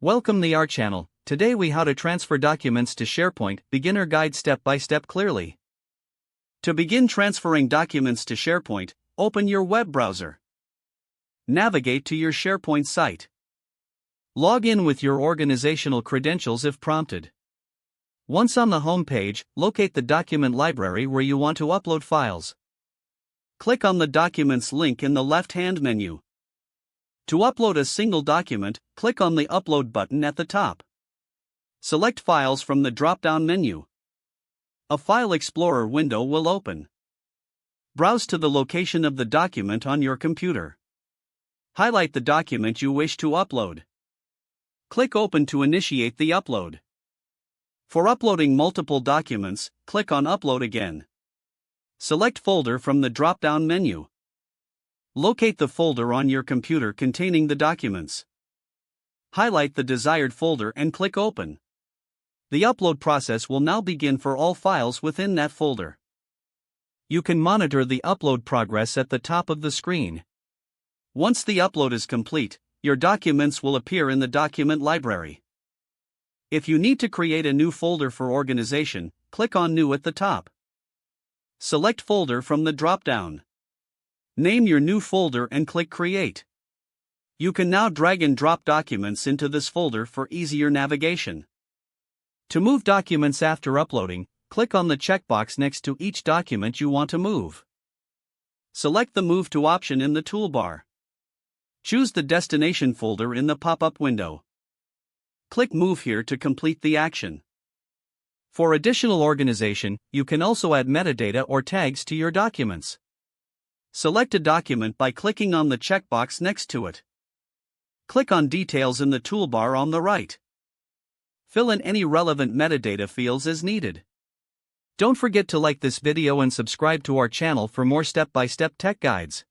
Welcome to our channel. Today we how to transfer documents to SharePoint, beginner guide step by step clearly. To begin transferring documents to SharePoint, open your web browser. Navigate to your SharePoint site. Log in with your organizational credentials if prompted. Once on the home page, locate the document library where you want to upload files. Click on the Documents link in the left-hand menu. To upload a single document, click on the Upload button at the top. Select Files from the drop-down menu. A File Explorer window will open. Browse to the location of the document on your computer. Highlight the document you wish to upload. Click Open to initiate the upload. For uploading multiple documents, click on Upload again. Select Folder from the drop-down menu. Locate the folder on your computer containing the documents. Highlight the desired folder and click Open. The upload process will now begin for all files within that folder. You can monitor the upload progress at the top of the screen. Once the upload is complete, your documents will appear in the document library. If you need to create a new folder for organization, click on New at the top. Select Folder from the drop-down. Name your new folder and click Create. You can now drag and drop documents into this folder for easier navigation. To move documents after uploading, click on the checkbox next to each document you want to move. Select the Move to option in the toolbar. Choose the destination folder in the pop-up window. Click Move here to complete the action. For additional organization, you can also add metadata or tags to your documents. Select a document by clicking on the checkbox next to it. Click on Details in the toolbar on the right. Fill in any relevant metadata fields as needed. Don't forget to like this video and subscribe to our channel for more step-by-step tech guides.